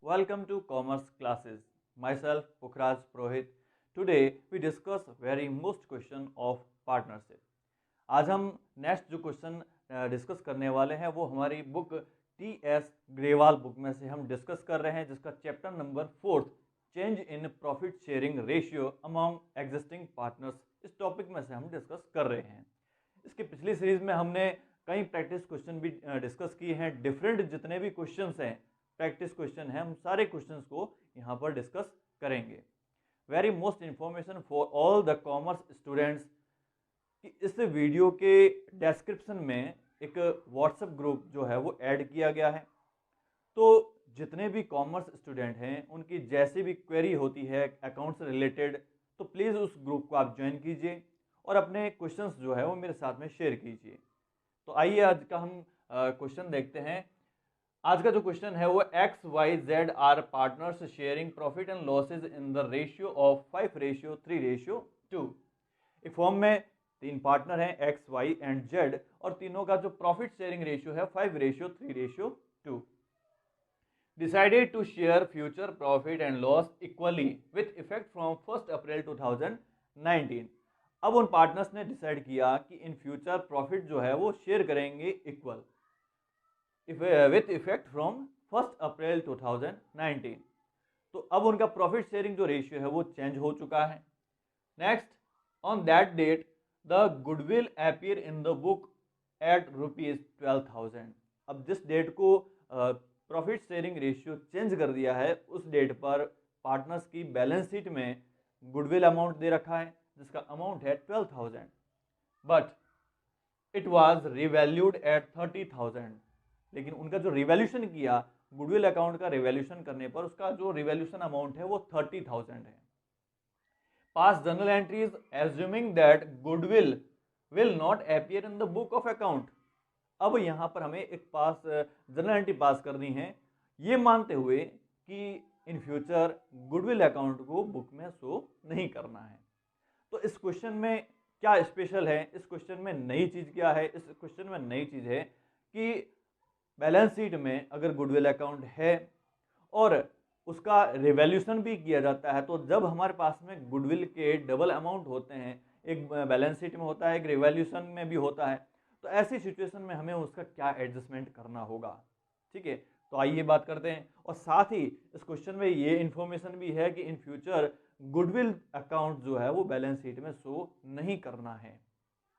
Welcome to Commerce Classes. Myself, Pukhraj Purohit. Today we discuss very most question of partnership. आज हम next जो question discuss करने वाले हैं वो हमारी बुक टी.एस. ग्रेवाल बुक में से हम डिस्कस कर रहे हैं, जिसका chapter number 4 change in profit sharing ratio among existing partners, इस टॉपिक में से हम डिस्कस कर रहे हैं। इसके पिछली सीरीज में हमने कई प्रैक्टिस क्वेश्चन भी डिस्कस किए हैं। डिफरेंट जितने भी क्वेश्चंस हैं, प्रैक्टिस क्वेश्चन हैं, हम सारे क्वेश्चंस को यहाँ पर डिस्कस करेंगे। Very most information for all the commerce students कि इस वीडियो के डिस्क्रिप्शन में एक व्हाट्सएप ग्रुप जो है वो ऐड किया गया है। तो जितने भी कॉमर्स स्टूडेंट हैं उनकी जैसी भी क्वेरी होती है अकाउंट से रिलेटेड, तो प्लीज़ उस ग्रुप को आप ज्वाइन कीजिए और अपने क्वेश्चंस जो है वो मेरे साथ में शेयर कीजिए। तो आइए आज का हम क्वेश्चन देखते हैं। आज का जो क्वेश्चन है वो XYZ are partners sharing profit and losses in the ratio of 5:3:2। एक फॉर्म में 3 पार्टनर हैं X, Y एंड Z और तीनों का जो प्रॉफिट शेयरिंग रेशियो है 5:3:2। Decided to share future profit and loss equally with effect from 1 April 2019। अब उन पार्टनर्स ने डिसाइड किया कि इन फ्यूचर प्रॉफिट जो है वो शेयर करेंगे equal with effect from 1 April 2019। तो अब उनका प्रॉफिट शेयरिंग जो रेशियो है वो चेंज हो चुका है। Next, on that date the goodwill appear in the book at ₹12,000। अब जिस डेट को प्रॉफिट शेयरिंग रेशियो चेंज कर दिया है उस डेट पर पार्टनर्स की बैलेंस शीट में गुडविल अमाउंट दे रखा है जिसका अमाउंट है 12,000, but it was revalued at 30,000। लेकिन उनका जो रिवैल्यूशन किया गुडविल अकाउंट का रिवैल्यूशन करने पर उसका जो रिवैल्यूशन अमाउंट है वो 30,000 है। पास journal entries assuming that goodwill will not appear in the book of account. अब यहाँ पर हमें एक पास जर्नल एंट्री पास करनी है, ये मानते हुए कि इन फ्यूचर गुडविल अकाउंट को बुक में शो नहीं करना है। तो इस क्वेश्चन में क्या स्पेशल है, इस क्वेश्चन में नई चीज़ क्या है? इस क्वेश्चन में नई चीज़ है कि बैलेंस शीट में अगर गुडविल अकाउंट है और उसका रिवैल्यूशन भी किया जाता है, तो जब हमारे पास में गुडविल के डबल अमाउंट होते हैं, एक बैलेंस शीट में होता है, एक रिवैल्यूशन में भी होता है, तो ऐसी सिचुएशन में हमें उसका क्या एडजस्टमेंट करना होगा। ठीक है, तो आइए बात करते हैं। और साथ ही इस क्वेश्चन में ये इन्फॉर्मेशन भी है कि इन फ्यूचर गुडविल अकाउंट जो है वो बैलेंस शीट में शो नहीं करना है।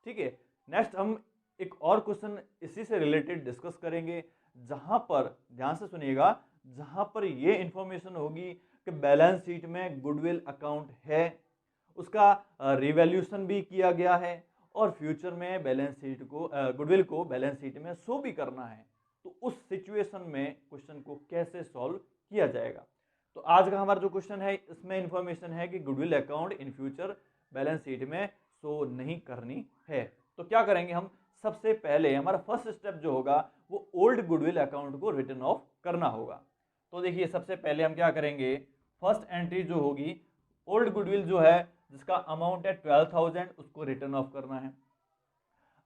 ठीक है, नेक्स्ट हम एक और क्वेश्चन इसी से रिलेटेड डिस्कस करेंगे, जहां पर ध्यान से सुनिएगा, जहां पर ये इंफॉर्मेशन होगी कि बैलेंस शीट में गुडविल अकाउंट है, उसका रिवैल्यूशन भी किया गया है और फ्यूचर में बैलेंस शीट को गुडविल को बैलेंस शीट में शो भी करना है। तो उस सिचुएशन में क्वेश्चन को कैसे सॉल्व किया जाएगा। तो आज का हमारा जो क्वेश्चन है इसमें इंफॉर्मेशन है कि goodwill account in future balance sheet में शो नहीं करनी है। तो क्या करेंगे हम? सबसे पहले हमारा फर्स्ट स्टेप जो होगा वो ओल्ड गुडविल अकाउंट को रिटर्न ऑफ करना होगा। तो देखिए, सबसे पहले हम क्या करेंगे, फर्स्ट एंट्री जो होगी ओल्ड गुडविल जो है जिसका अमाउंट है 12,000, उसको रिटर्न ऑफ करना है।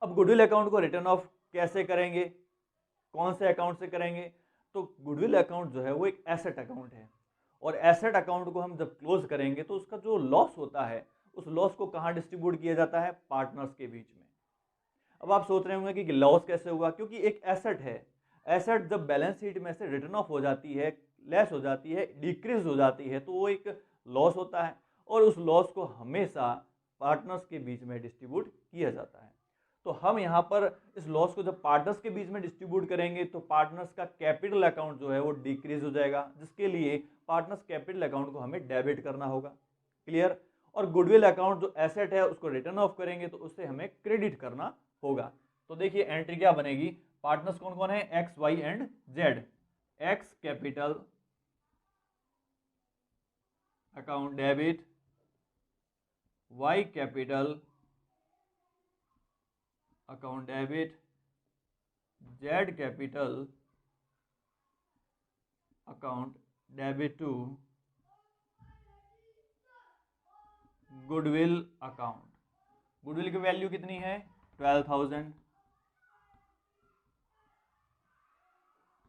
अब गुडविल अकाउंट को रिटर्न ऑफ कैसे करेंगे, कौन से अकाउंट से करेंगे? तो गुडविल अकाउंट जो है वो एक एसेट अकाउंट है और एसेट अकाउंट को हम जब क्लोज करेंगे तो उसका जो लॉस होता है उस लॉस को कहाँ डिस्ट्रीब्यूट किया जाता है? पार्टनर्स के बीच में। अब आप सोच रहे होंगे कि लॉस कैसे हुआ, क्योंकि एक एसेट है, एसेट जब बैलेंस शीट में से रिटर्न ऑफ हो जाती है, लेस हो जाती है, डिक्रीज हो जाती है, तो वो एक लॉस होता है और उस लॉस को हमेशा पार्टनर्स के बीच में डिस्ट्रीब्यूट किया जाता है। तो हम यहाँ पर इस लॉस को जब पार्टनर्स के बीच में डिस्ट्रीब्यूट करेंगे तो पार्टनर्स का कैपिटल अकाउंट जो है वो डिक्रीज हो जाएगा, जिसके लिए पार्टनर्स कैपिटल अकाउंट को हमें डेबिट करना होगा। क्लियर? और गुडविल अकाउंट जो एसेट है उसको रिटर्न ऑफ करेंगे तो उससे हमें क्रेडिट करना होगा। तो देखिए एंट्री क्या बनेगी, पार्टनर्स कौन कौन है? X, Y and Z. X capital account debit, Y capital account debit, Z capital account debit to goodwill account. Goodwill की वैल्यू कितनी है? 12,000।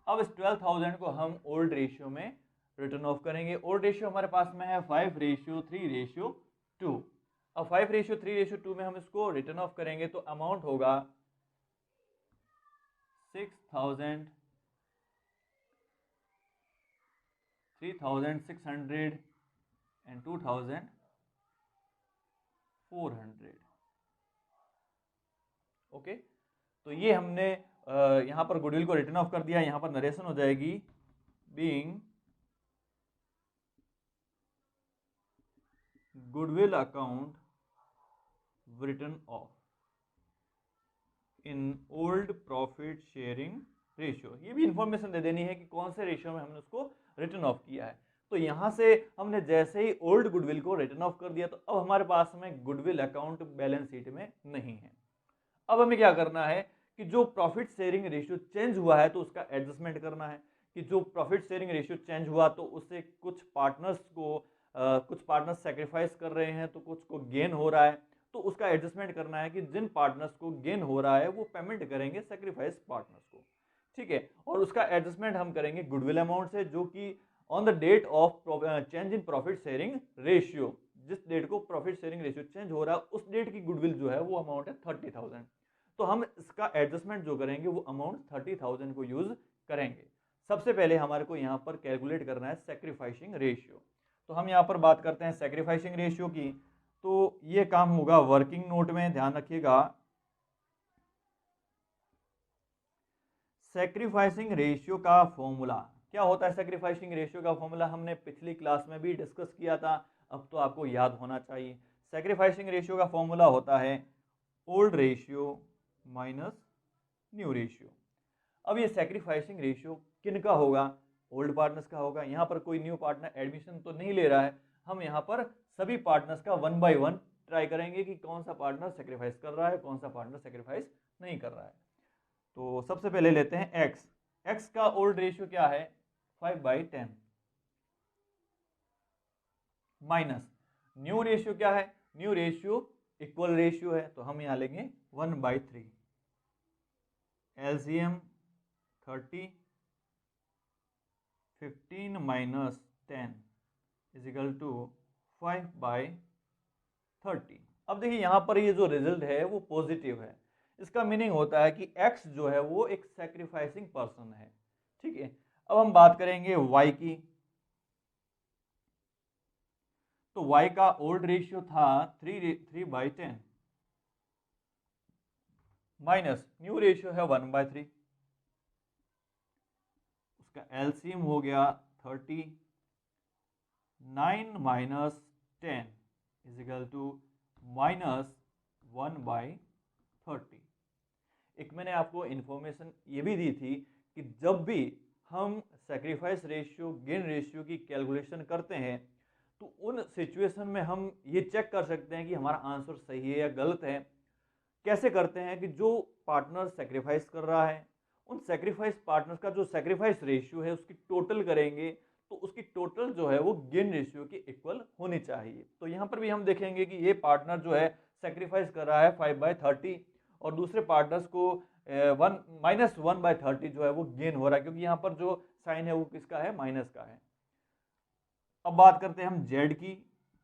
अब इस 12,000 को हम ओल्ड रेशियो में रिटर्न ऑफ करेंगे। ओल्ड रेशियो हमारे पास में है 5:3:2। अब 5:3:2 में हम इसको रिटर्न ऑफ करेंगे तो अमाउंट होगा 6,000, 3,600 एंड 2,400। ओके, तो ये हमने यहाँ पर गुडविल को रिटर्न ऑफ कर दिया। यहाँ पर नरेशन हो जाएगी being goodwill account return of in old profit sharing ratio. ये भी इंफॉर्मेशन दे देनी है कि कौन से रेशियो में हमने उसको रिटर्न ऑफ किया है। तो यहाँ से हमने जैसे ही ओल्ड गुडविल को रिटर्न ऑफ कर दिया तो अब हमारे पास में गुडविल अकाउंट बैलेंस शीट में नहीं है। अब हमें क्या करना है कि जो प्रॉफिट शेयरिंग रेशियो चेंज हुआ है तो उसका एडजस्टमेंट करना है कि जो प्रॉफिट शेयरिंग रेशियो चेंज हुआ तो उससे कुछ पार्टनर्स सेक्रीफाइस कर रहे हैं तो कुछ को गेन हो रहा है, तो उसका एडजस्टमेंट करना है कि जिन पार्टनर्स को गेन हो रहा है वो पेमेंट करेंगे सेक्रीफाइस पार्टनर्स को। ठीक है, और उसका एडजस्टमेंट हम करेंगे गुडविल अमाउंट से, जो कि on the date of change in profit sharing ratio, जिस डेट को प्रॉफिट शेयरिंग रेशियो चेंज हो रहा है उस डेट की गुडविल जो है वो अमाउंट है 30,000। तो हम इसका एडजस्टमेंट जो करेंगे वो अमाउंट 30,000 को यूज करेंगे। सबसे पहले हमारे को यहाँ पर कैलकुलेट करना है सैक्रिफाइसिंग रेशियो। तो हम यहाँ पर बात करते हैं सैक्रिफाइसिंग रेशियो की। तो ये काम होगा वर्किंग नोट में, ध्यान रखिएगा। सैक्रिफाइसिंग रेशियो का फॉर्मूला क्या होता है? सैक्रिफाइसिंग रेशियो का फॉर्मूला हमने पिछली क्लास में भी डिस्कस किया था, अब तो आपको याद होना चाहिए। सैक्रिफाइसिंग रेशियो का फॉर्मूला होता है old ratio minus new ratio. अब ये सैक्रिफाइसिंग रेशियो किन का होगा? ओल्ड पार्टनर्स का होगा। यहाँ पर कोई न्यू पार्टनर एडमिशन तो नहीं ले रहा है, हम यहाँ पर सभी पार्टनर्स का 1 बाय 1 ट्राई करेंगे कि कौन सा पार्टनर सेक्रीफाइस कर रहा है, कौन सा पार्टनर सेक्रीफाइस नहीं कर रहा है। तो सबसे पहले लेते हैं एक्स। एक्स का ओल्ड रेशियो क्या है? 5/10 माइनस न्यू रेशियो क्या है? न्यू रेशियो इक्वल रेशियो है, तो हम यहाँ लेंगे 1/3। LCM 30, 15 minus 10 is equal to 5/30। अब देखिए यहाँ पर ये जो रिजल्ट है वो पॉजिटिव है। इसका मीनिंग होता है कि x जो है वो एक सैक्रिफाइसिंग पर्सन है। ठीक है, अब हम बात करेंगे y की। तो y का ओल्ड रेशियो था 3/10 माइनस न्यू रेशियो है 1/3। उसका एलसीएम हो गया 30, 9 minus 10 is equal to minus 1/30। एक मैंने आपको इंफॉर्मेशन ये भी दी थी कि जब भी हम सैक्रिफाइस रेशियो गेन रेशियो की कैलकुलेशन करते हैं तो उन सिचुएशन में हम ये चेक कर सकते हैं कि हमारा आंसर सही है या गलत है। कैसे करते हैं कि जो पार्टनर सैक्रिफाइस कर रहा है उन सैक्रिफाइस पार्टनर्स का जो सैक्रिफाइस रेशियो है उसकी टोटल करेंगे तो उसकी टोटल जो है वो गेन रेशियो के इक्वल होनी चाहिए। तो यहाँ पर भी हम देखेंगे कि ये पार्टनर जो है सैक्रिफाइस कर रहा है 5/30 और दूसरे पार्टनर्स को -1/30 जो है वो गेन हो रहा है, क्योंकि यहाँ पर जो साइन है वो किसका है? माइनस का है। अब बात करते हैं हम जेड की।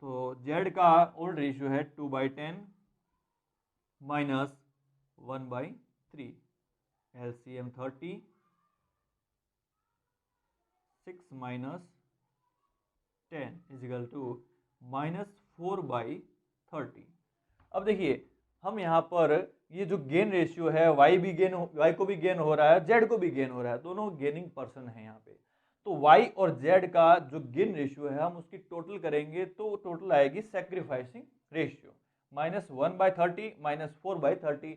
तो जेड का ओल्ड रेशियो है 2/10 minus 1/3। LCM 30, 6 minus 10 is equal to -4/30। अब देखिए हम यहाँ पर ये जो गेन रेशियो है y को भी गेन हो रहा है, z को भी गेन हो रहा है, दोनों गेनिंग पर्सन है यहाँ पे। तो y और z का जो गेन रेशियो है हम उसकी टोटल करेंगे तो टोटल आएगी सैक्रिफाइसिंग रेशियो। -1/30 -4/30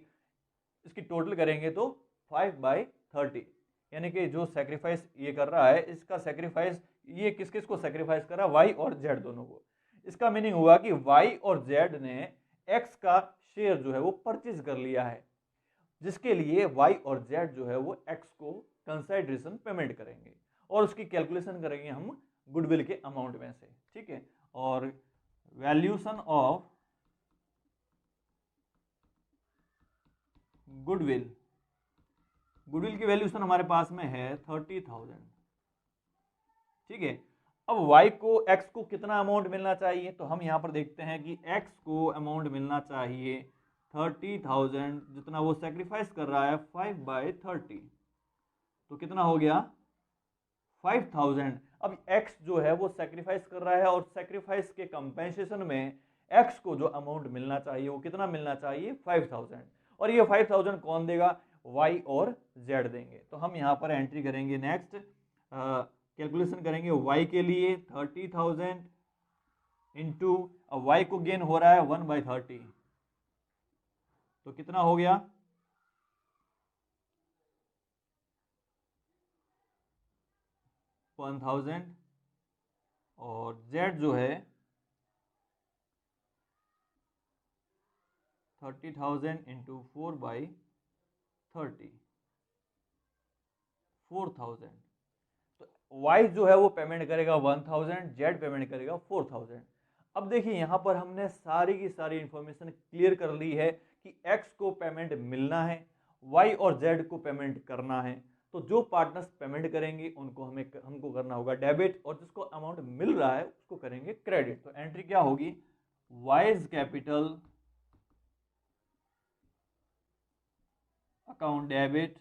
इसकी टोटल करेंगे तो 5/30, यानी कि जो सैक्रिफाइस ये कर रहा है इसका सैक्रिफाइस ये किस किस को सैक्रिफाइस कर रहा है? y और z दोनों को। इसका मीनिंग हुआ कि y और z ने x का शेयर जो है वो परचेज कर लिया है, जिसके लिए y और z जो है वो x को कंसिडरेशन पेमेंट करेंगे और उसकी कैलकुलेशन करेंगे हम गुडविल के अमाउंट में से। ठीक है, और वैल्यूशन ऑफ गुडविल की वैल्यूशन हमारे पास में है 30,000। ठीक है, अब y को x को कितना अमाउंट मिलना चाहिए, तो हम यहाँ पर देखते हैं कि x को अमाउंट मिलना चाहिए 30,000, जितना वो सेक्रीफाइस कर रहा है 5/30, तो कितना हो गया 5,000। अब x जो है वो सेक्रीफाइस कर रहा है और सेक्रीफाइस के कंपेंसेशन में x को जो अमाउंट मिलना चाहिए वो कितना मिलना चाहिए 5,000, और ये 5,000 कौन देगा, y और z देंगे। तो हम यहाँ पर एंट्री करेंगे, नेक्स्ट कैलकुलेशन करेंगे y के लिए 30,000 इंटू, अब y को गेन हो रहा है 1/30, तो कितना हो गया 1,000, और z जो है 30,000 इंटू 4/30, 4,000। तो y जो है वो पेमेंट करेगा 1,000, z पेमेंट करेगा 4,000। अब देखिए यहाँ पर हमने सारी की सारी इंफॉर्मेशन क्लियर कर ली है कि x को पेमेंट मिलना है, y और z को पेमेंट करना है। तो जो पार्टनर्स पेमेंट करेंगे उनको हमको करना होगा डेबिट, और जिसको अमाउंट मिल रहा है उसको करेंगे क्रेडिट। तो एंट्री क्या होगी, वाइज कैपिटल अकाउंट डेबिट,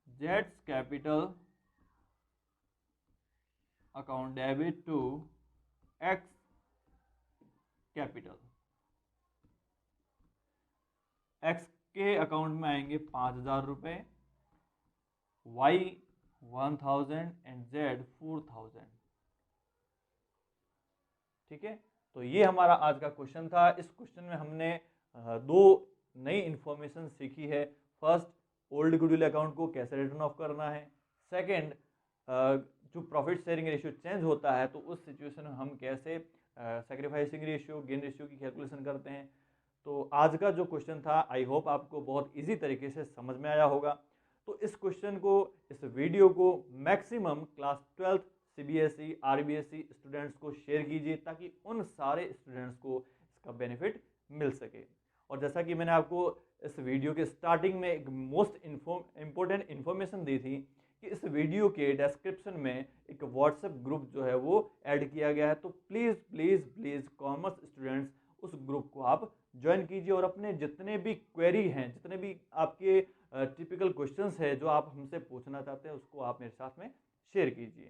जेड्स capital account debit to X capital. X के अकाउंट में आएंगे 5,000 रुपये, वाई 1,000 एंड जेड 4,000। ठीक है, तो ये हमारा आज का क्वेश्चन था। इस क्वेश्चन में हमने दो नई इंफॉर्मेशन सीखी है। फर्स्ट, ओल्ड गुडविल अकाउंट को कैसे रिटर्न ऑफ करना है। सेकंड, जो प्रॉफिट शेयरिंग रेशियो चेंज होता है तो उस सिचुएशन में हम कैसे सैक्रिफाइसिंग रेशियो, गेन रेशियो की कैलकुलेशन करते हैं। तो आज का जो क्वेश्चन था, आई होप आपको बहुत इजी तरीके से समझ में आया होगा। तो इस क्वेश्चन को, इस वीडियो को maximum class 12th CBSE RBSE students को शेयर कीजिए, ताकि उन सारे स्टूडेंट्स को इसका बेनिफिट मिल सके। और जैसा कि मैंने आपको इस वीडियो के स्टार्टिंग में एक मोस्ट इम्पोर्टेंट इन्फॉर्मेशन दी थी कि इस वीडियो के डिस्क्रिप्शन में एक व्हाट्सएप ग्रुप जो है वो ऐड किया गया है। तो please please please commerce students उस ग्रुप को आप ज्वाइन कीजिए, और अपने जितने भी क्वेरी हैं, जितने भी आपके टिपिकल क्वेश्चंस है जो आप हमसे पूछना चाहते हैं, उसको आप मेरे साथ में शेयर कीजिए।